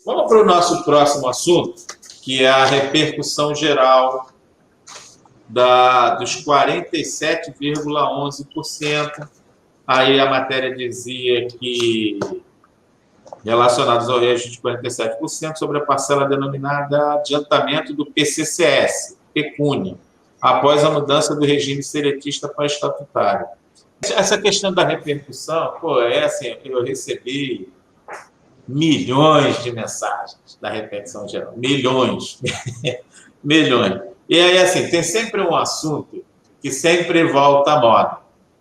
Vamos para o nosso próximo assunto, que é a repercussão geral dos 47,11%. Aí a matéria dizia que, relacionados ao reajuste de 47%, sobre a parcela denominada adiantamento do PCCS, pecúnia, após a mudança do regime seletista para estatutário. Essa questão da repercussão, eu recebi milhões de mensagens da repercussão geral, milhões, milhões. E aí, assim, tem sempre um assunto que sempre volta à moda,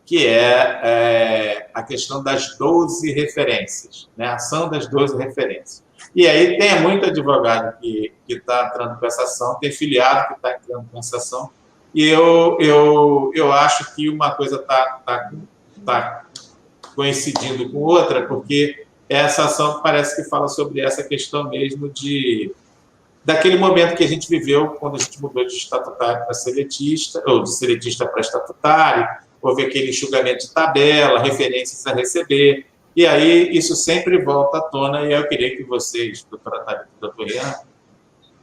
que é a questão das 12 referências, né? A ação das 12 referências. E aí tem muito advogado que está entrando com essa ação, tem filiado que está entrando com essa ação, e eu acho que uma coisa está coincidindo com outra, porque essa ação parece que fala sobre essa questão mesmo daquele momento que a gente viveu quando a gente mudou de estatutário para seletista, ou de seletista para estatutário, houve aquele enxugamento de tabela, referências a receber, e aí isso sempre volta à tona, e eu queria que vocês, doutora Thalita e doutor Ian,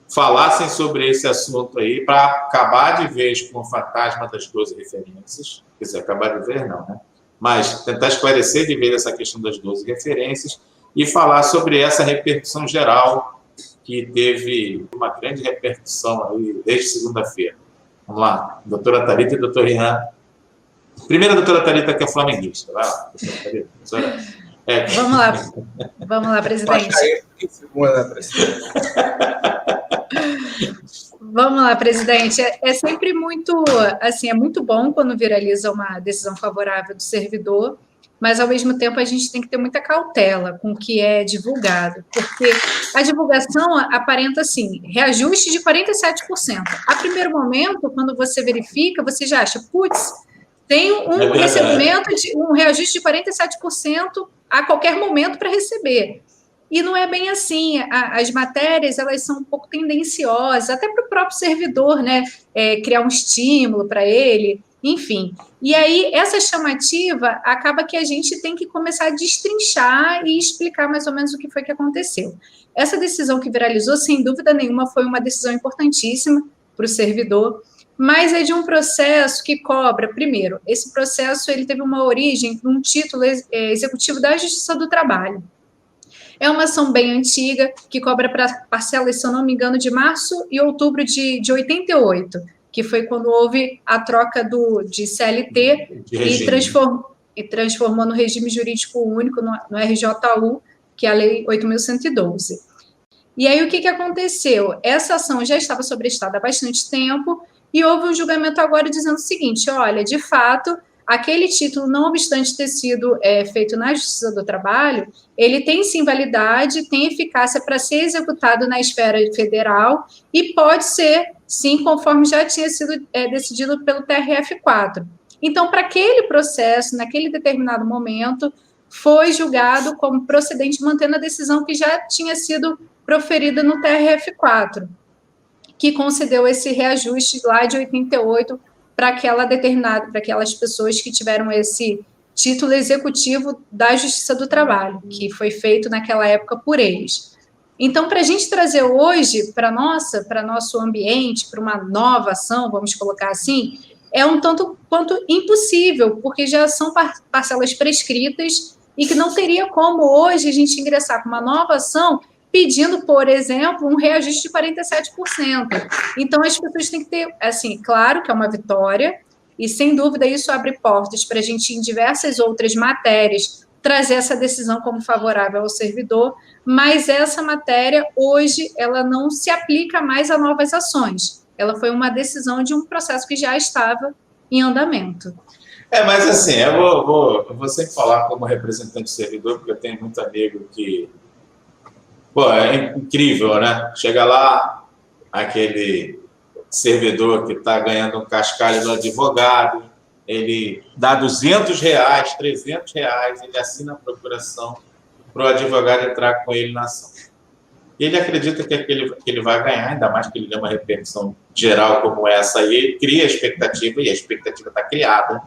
falassem sobre esse assunto aí, para acabar de vez com o fantasma das 12 referências, quer dizer, acabar de vez não, né? Mas tentar esclarecer de vez essa questão das 12 referências e falar sobre essa repercussão geral que teve uma grande repercussão aí desde segunda-feira. Vamos lá, doutora Thalita e doutor Ian. Primeiro a doutora Thalita, que é flamenguista. Vai lá, doutora Thalita. Vamos lá, presidente. Vamos lá, presidente. É sempre muito, assim, é muito bom quando viraliza uma decisão favorável do servidor, mas, ao mesmo tempo, a gente tem que ter muita cautela com o que é divulgado, porque a divulgação aparenta, assim, reajuste de 47%. A primeiro momento, quando você verifica, você já acha, putz, tem um recebimento, um reajuste de 47% a qualquer momento para receber. E não é bem assim. As matérias, elas são um pouco tendenciosas, até para o próprio servidor, né? Criar um estímulo para ele, enfim. E aí, essa chamativa acaba que a gente tem que começar a destrinchar e explicar mais ou menos o que foi que aconteceu. Essa decisão que viralizou, sem dúvida nenhuma, foi uma decisão importantíssima para o servidor, mas é de um processo que cobra, primeiro, esse processo ele teve uma origem num título executivo da Justiça do Trabalho. É uma ação bem antiga, que cobra para parcelas, se eu não me engano, de março e outubro de 88, que foi quando houve a troca de CLT e transformou no regime jurídico único, no RJU, que é a Lei 8.112. E aí, o que aconteceu? Essa ação já estava sobrestada há bastante tempo e houve um julgamento agora dizendo o seguinte, olha, de fato, aquele título, não obstante ter sido feito na Justiça do Trabalho, ele tem sim validade, tem eficácia para ser executado na esfera federal e pode ser, sim, conforme já tinha sido decidido pelo TRF4. Então, para aquele processo, naquele determinado momento, foi julgado como procedente, mantendo a decisão que já tinha sido proferida no TRF4, que concedeu esse reajuste lá de 88 para aquelas pessoas que tiveram esse título executivo da Justiça do Trabalho, que foi feito naquela época por eles. Então, para a gente trazer hoje para nosso ambiente, para uma nova ação, vamos colocar assim, é um tanto quanto impossível, porque já são parcelas prescritas e que não teria como hoje a gente ingressar com uma nova ação pedindo, por exemplo, um reajuste de 47%. Então, as pessoas têm que ter, assim, claro que é uma vitória, e, sem dúvida, isso abre portas para a gente, em diversas outras matérias, trazer essa decisão como favorável ao servidor, mas essa matéria, hoje, ela não se aplica mais a novas ações. Ela foi uma decisão de um processo que já estava em andamento. Mas, assim, eu vou sempre falar como representante do servidor, porque eu tenho muito amigo que... é incrível, né? Chega lá, aquele servidor que está ganhando um cascalho do advogado, ele dá R$200, R$300, ele assina a procuração para o advogado entrar com ele na ação. Ele acredita que ele vai ganhar, ainda mais que ele dê uma repercussão geral como essa, e ele cria a expectativa, e a expectativa está criada,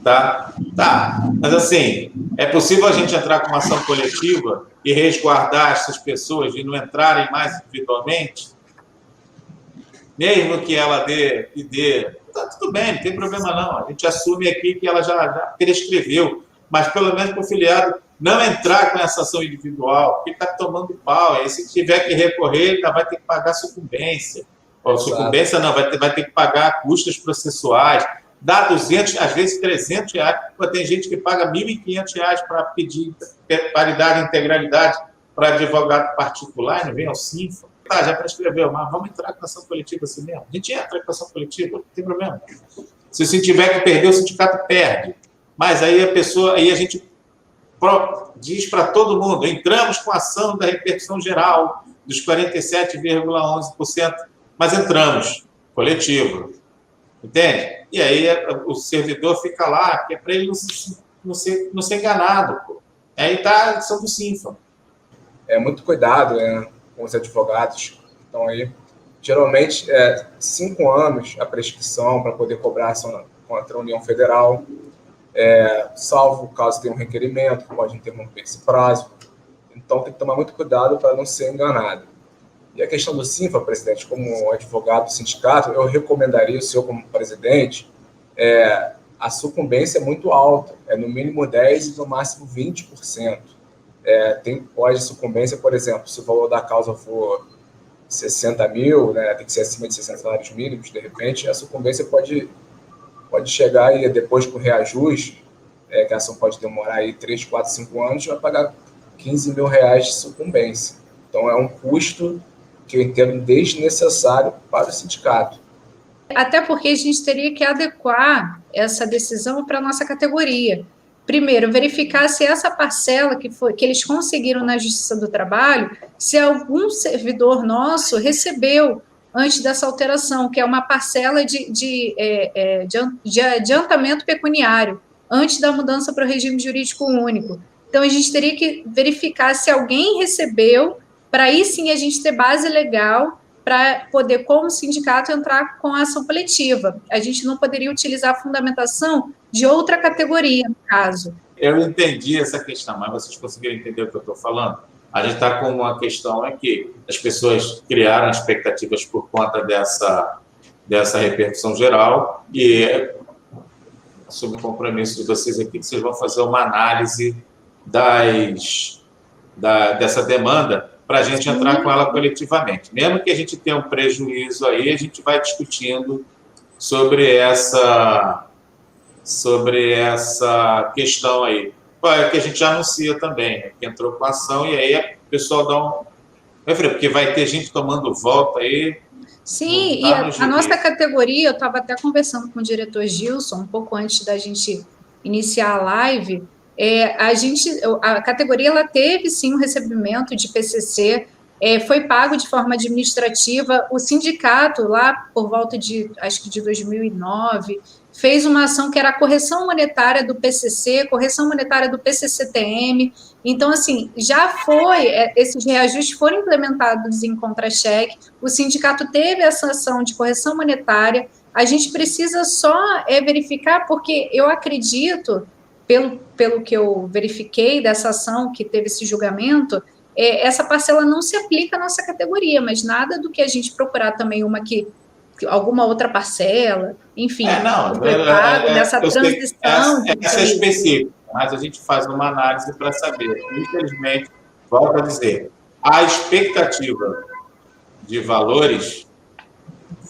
Tá, tá. Mas, assim, é possível a gente entrar com uma ação coletiva e resguardar essas pessoas de não entrarem mais individualmente? Mesmo que ela dê, tá tudo bem, não tem problema não. A gente assume aqui que ela já prescreveu, mas pelo menos para o filiado não entrar com essa ação individual, porque está tomando pau. E se tiver que recorrer, ainda vai ter que pagar sucumbência. Ou sucumbência não, vai ter que pagar custas processuais. Dá 200, às vezes 300 reais. Pô, tem gente que paga 1.500 reais para pedir paridade e integralidade para advogado particular e não vem ao Sinfa. Tá, já prescreveu, mas vamos entrar com ação coletiva assim mesmo. A gente entra com ação coletiva, não tem problema. Se tiver que perder, o sindicato perde. Mas aí a gente diz para todo mundo, entramos com a ação da repercussão geral dos 47,11%, mas entramos, coletivo. Entende? E aí o servidor fica lá, que é para ele não ser enganado. Pô. Aí está a ação do Sinfa. É muito cuidado, né, com os advogados. Então, aí, geralmente, 5 anos a prescrição para poder cobrar ação contra a União Federal, salvo caso tenha um requerimento, pode interromper esse prazo. Então, tem que tomar muito cuidado para não ser enganado. E a questão do Sinfa, presidente, como advogado do sindicato, eu recomendaria o senhor, como presidente, a sucumbência é muito alta, no mínimo 10% e no máximo 20%. Pode sucumbência, por exemplo, se o valor da causa for 60 mil, né, tem que ser acima de 60 salários mínimos, de repente, a sucumbência pode chegar aí, depois com reajuste, que a ação pode demorar aí 3, 4, 5 anos, vai pagar 15 mil reais de sucumbência. Então, é um custo que eu entendo desnecessário para o sindicato. Até porque a gente teria que adequar essa decisão para a nossa categoria. Primeiro, verificar se essa parcela que eles conseguiram na Justiça do Trabalho, se algum servidor nosso recebeu antes dessa alteração, que é uma parcela de adiantamento pecuniário, antes da mudança para o regime jurídico único. Então, a gente teria que verificar se alguém recebeu, para aí sim a gente ter base legal para poder, como sindicato, entrar com a ação coletiva. A gente não poderia utilizar a fundamentação de outra categoria, no caso. Eu entendi essa questão, mas vocês conseguiram entender o que eu estou falando? A gente está com uma questão que as pessoas criaram expectativas por conta dessa repercussão geral e, sob o compromisso de vocês aqui, que vocês vão fazer uma análise dessa demanda para a gente entrar com ela coletivamente. Mesmo que a gente tenha um prejuízo aí, a gente vai discutindo sobre essa questão aí. É que a gente já anuncia também, né, que entrou com a ação, e aí o pessoal dá um... Porque vai ter gente tomando volta aí. Sim, e a nossa categoria, eu estava até conversando com o diretor Gilson, um pouco antes da gente iniciar a live, a categoria ela teve sim um recebimento de PCC, foi pago de forma administrativa. O sindicato, lá por volta acho que de 2009, fez uma ação que era a correção monetária do PCC, correção monetária do PCCTM. Então, assim, esses reajustes foram implementados em contra-cheque, o sindicato teve essa ação de correção monetária. A gente precisa só verificar, porque eu acredito, pelo que eu verifiquei dessa ação que teve esse julgamento, essa parcela não se aplica à nossa categoria, mas nada do que a gente procurar também alguma outra parcela, enfim, nessa transição. Essa é específica, mas a gente faz uma análise para saber. Infelizmente, volto a dizer, a expectativa de valores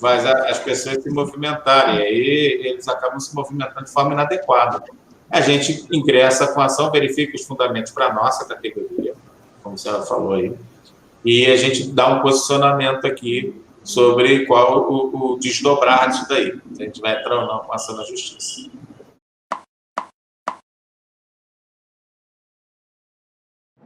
faz as pessoas se movimentarem, e aí eles acabam se movimentando de forma inadequada. A gente ingressa com a ação, verifica os fundamentos para a nossa categoria, como a senhora falou aí, e a gente dá um posicionamento aqui sobre qual o desdobrar disso daí, se a gente vai entrar ou não com a ação na justiça.